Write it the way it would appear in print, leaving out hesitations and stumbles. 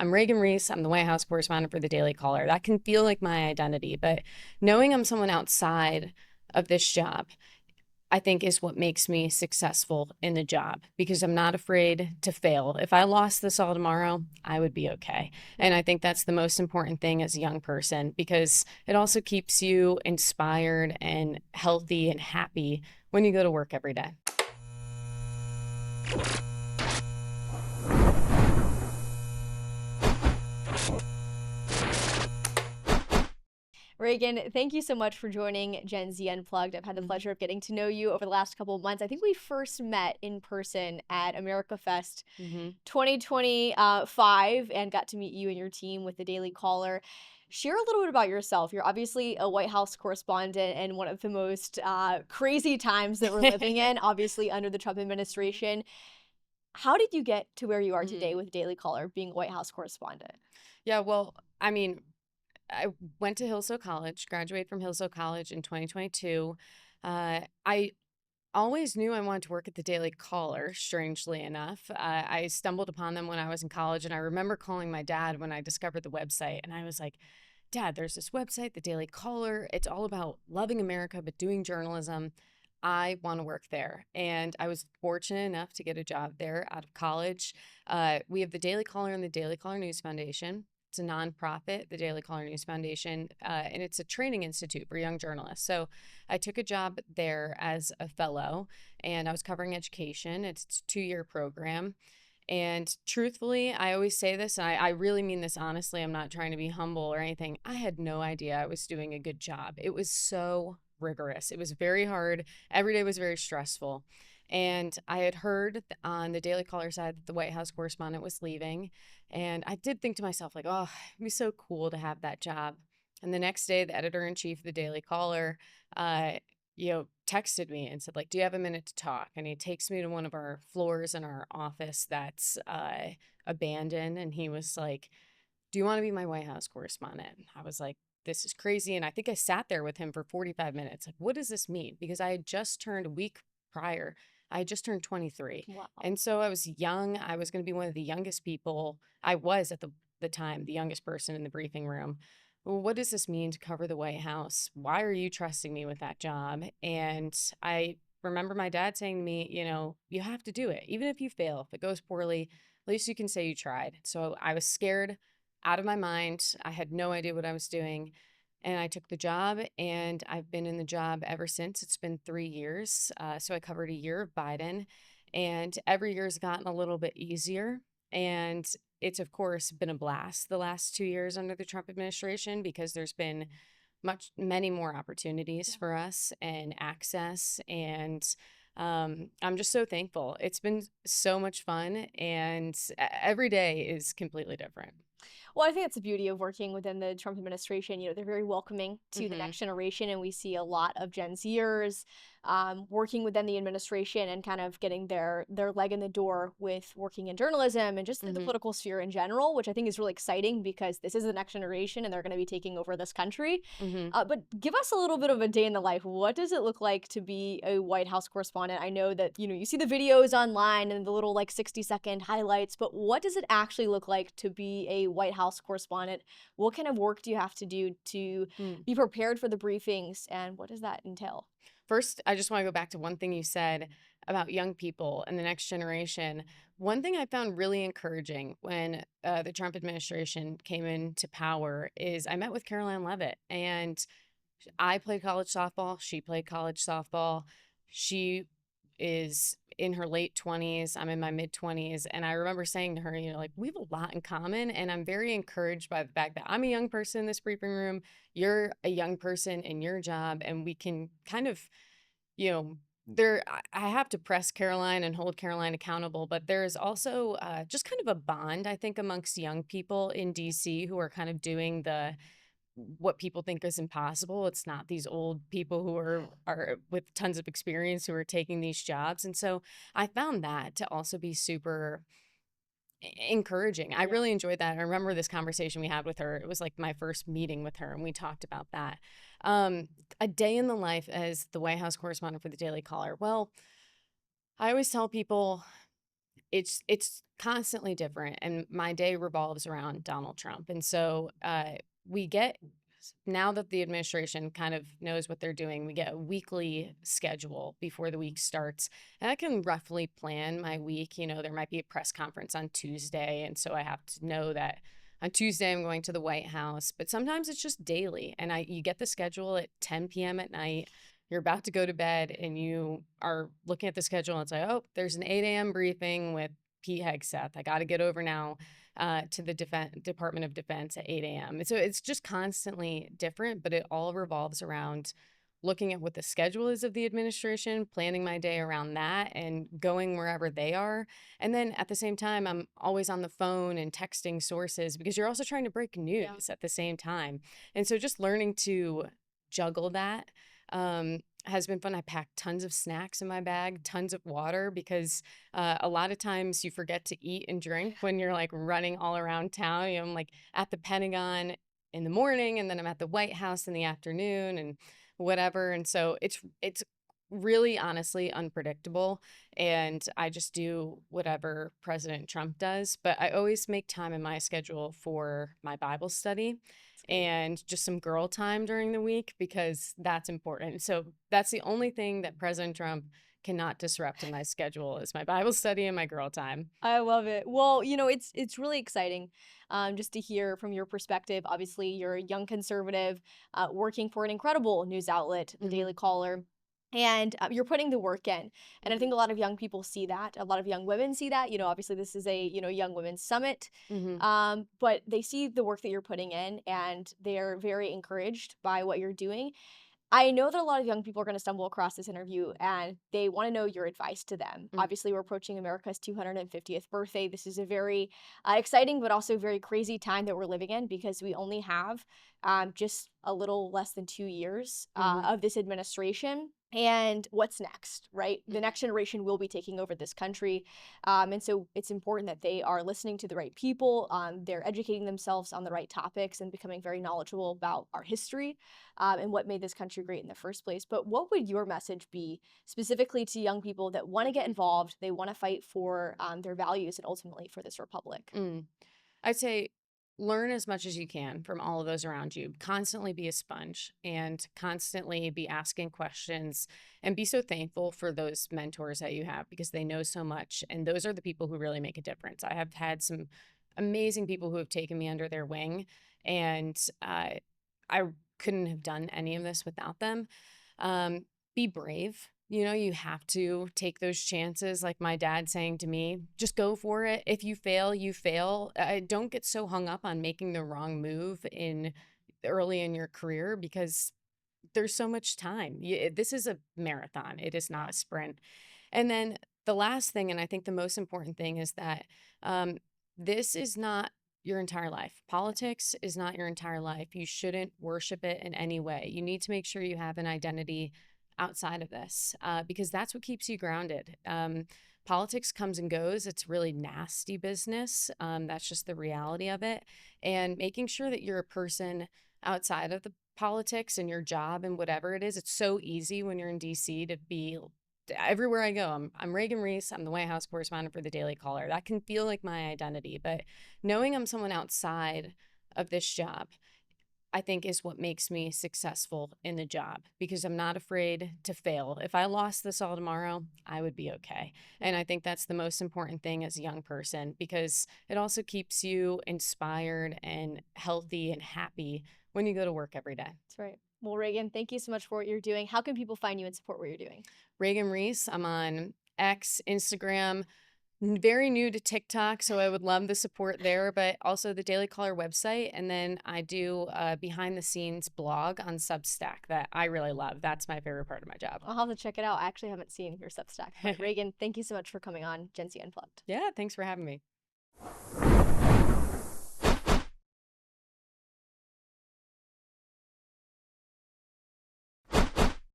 I'm Reagan Reese. I'm the White House correspondent for the Daily Caller. That can feel like my identity, but knowing I'm someone outside of this job, I think is what makes me successful in the job because I'm not afraid to fail. If I lost this all tomorrow, I would be okay. And I think that's the most important thing as a young person because it also keeps you inspired and healthy and happy when you go to work every day. Reagan, thank you so much for joining Gen Z Unplugged. I've had the pleasure of getting to know you over the last couple of months. I think we first met in person at America Fest 2025 and got to meet you and your team with the Daily Caller. Share a little bit about yourself. You're obviously a White House correspondent in one of the most crazy times that we're living in, obviously under the Trump administration. How did you get to where you are today with Daily Caller, being a White House correspondent? Yeah, well, I mean, I went to Hillsdale College, graduated from Hillsdale College in 2022. I always knew I wanted to work at the Daily Caller, strangely enough. I stumbled upon them when I was in college, and I remember calling my dad when I discovered the website, and I was like, Dad, there's this website, the Daily Caller. It's all about loving America, but doing journalism. I want to work there. And I was fortunate enough to get a job there out of college. We have the Daily Caller and the Daily Caller News Foundation. It's a nonprofit, the Daily Caller News Foundation, and it's a training institute for young journalists. So I took a job there as a fellow, and I was covering education. It's a 2-year program. And truthfully, I always say this, and I really mean this honestly. I'm not trying to be humble or anything. I had no idea I was doing a good job. It was so rigorous. It was very hard. Every day was very stressful. And I had heard on the Daily Caller side that the White House correspondent was leaving. And I did think to myself, like, oh, it'd be so cool to have that job. And the next day, the editor-in-chief of the Daily Caller, uh, texted me and said, like, do you have a minute to talk? And he takes me to one of our floors in our office that's abandoned. And he was like, do you want to be my White House correspondent? I was like, this is crazy. And I think I sat there with him for 45 minutes. Like, what does this mean? Because I had just turned a week prior. I had just turned 23. Wow. And so I was young. I was going to be one of the youngest people. I was at the time, the youngest person in the briefing room. Well, what does this mean to cover the White House? Why are you trusting me with that job? And I remember my dad saying to me, you have to do it. Even if you fail, if it goes poorly, at least you can say you tried. So I was scared out of my mind. I had no idea what I was doing. And I took the job, and I've been in the job ever since. It's been 3 years. So I covered a year of Biden, and every year has gotten a little bit easier. And it's, of course, been a blast the last 2 years under the Trump administration because there's been many more opportunities for us and access. And I'm just so thankful. It's been so much fun, and every day is completely different. Well, I think that's the beauty of working within the Trump administration. They're very welcoming to the next generation, and we see a lot of Gen Zers working within the administration and kind of getting their leg in the door with working in journalism and just the political sphere in general, which I think is really exciting because this is the next generation and they're going to be taking over this country. But give us a little bit of a day in the life. What does it look like to be a White House correspondent? I know that, you see the videos online and the little 60-second highlights, but what does it actually look like to be a White House correspondent? What kind of work do you have to do to be prepared for the briefings, and what does that entail? First, I just want to go back to one thing you said about young people and the next generation. One thing I found really encouraging when the Trump administration came into power is I met with Caroline Leavitt, and I played college softball. She played college softball. She is in her late 20s. I'm in my mid 20s. And I remember saying to her, we have a lot in common. And I'm very encouraged by the fact that I'm a young person in this briefing room. You're a young person in your job. And we can kind of, I have to press Caroline and hold Caroline accountable. But there is also just kind of a bond, I think, amongst young people in DC who are kind of doing what people think is impossible. It's not these old people who are with tons of experience who are taking these jobs. And so I found that to also be super encouraging. I really enjoyed that. I remember this conversation we had with her. It was like my first meeting with her, and we talked about that. A day in the life as the White House correspondent for the Daily Caller. Well, I always tell people it's constantly different, and my day revolves around Donald Trump. And so we get now that the administration kind of knows what they're doing, we get a weekly schedule before the week starts. And I can roughly plan my week. You know, there might be a press conference on Tuesday, and so I have to know that on Tuesday I'm going to the White House. But sometimes it's just daily, and I you get the schedule at 10 p.m. at night. You're about to go to bed, and you are looking at the schedule, and it's like, oh, there's an 8 a.m. briefing with Pete Hegseth. I got to get over now to the Department of Defense at 8 a.m. And so it's just constantly different, but it all revolves around looking at what the schedule is of the administration, planning my day around that, and going wherever they are. And then at the same time, I'm always on the phone and texting sources because you're also trying to break Yeah. news at the same time. And so just learning to juggle that has been fun. I packed tons of snacks in my bag, tons of water, because a lot of times you forget to eat and drink when you're like running all around town. You know, I'm like at the Pentagon in the morning, and then I'm at the White House in the afternoon, and whatever. And so it's really honestly unpredictable, and I just do whatever President Trump does. But I always make time in my schedule for my Bible study It's great. and just some girl time during the week because that's important. So that's the only thing that President Trump cannot disrupt in my schedule is my Bible study and my girl time. I love it. Well, it's really exciting, just to hear from your perspective. Obviously, you're a young conservative, working for an incredible news outlet, the Hmm. Daily Caller, and you're putting the work in. And I Hmm. think a lot of young people see that. A lot of young women see that. Obviously, this is a young women's summit, Hmm. but they see the work that you're putting in, and they're very encouraged by what you're doing. I know that a lot of young people are going to stumble across this interview and they want to know your advice to them. Obviously, we're approaching America's 250th birthday. This is a very exciting, but also very crazy time that we're living in because we only have just a little less than 2 years Hmm. of this administration. And what's next, right? The Hmm. next generation will be taking over this country. And so it's important that they are listening to the right people. They're educating themselves on the right topics and becoming very knowledgeable about our history and what made this country great in the first place. But what would your message be specifically to young people that want to get involved, they want to fight for their values and ultimately for this republic? Mm. I'd say learn as much as you can from all of those around you. Constantly be a sponge and constantly be asking questions and be so thankful for those mentors that you have because they know so much. And those are the people who really make a difference. I have had some amazing people who have taken me under their wing, and I couldn't have done any of this without them. Be brave. You know, you have to take those chances. Like my dad saying to me, just go for it. If you fail, you fail. Don't get so hung up on making the wrong move in early in your career because there's so much time. This is a marathon. It is not a sprint. And then the last thing, and I think the most important thing, is that um, this is not your entire life. Politics is not your entire life. You shouldn't worship it in any way. You need to make sure you have an identity outside of this because that's what keeps you grounded. Politics comes and goes. It's really nasty business. That's just the reality of it. And making sure that you're a person outside of the politics and your job and whatever it is. It's so easy when you're in DC to be everywhere I go. I'm Reagan Reese. I'm the White House correspondent for the Daily Caller. That can feel like my identity, but knowing I'm someone outside of this job, I think is what makes me successful in the job because I'm not afraid to fail. If I lost this all tomorrow, I would be okay. And Yeah. I think that's the most important thing as a young person because it also keeps you inspired and healthy and happy when you go to work every day. That's right. Well, Reagan, thank you so much for what you're doing. How can people find you and support what you're doing? Reagan Reese, I'm on X, Instagram, very new to TikTok, so I would love the support there, but also the Daily Caller website. And then I do a behind the scenes blog on Substack that I really love. That's my favorite part of my job. I'll have to check it out. I actually haven't seen your Substack. But Reagan, thank you so much for coming on Gen Z Unplugged. Yeah, thanks for having me.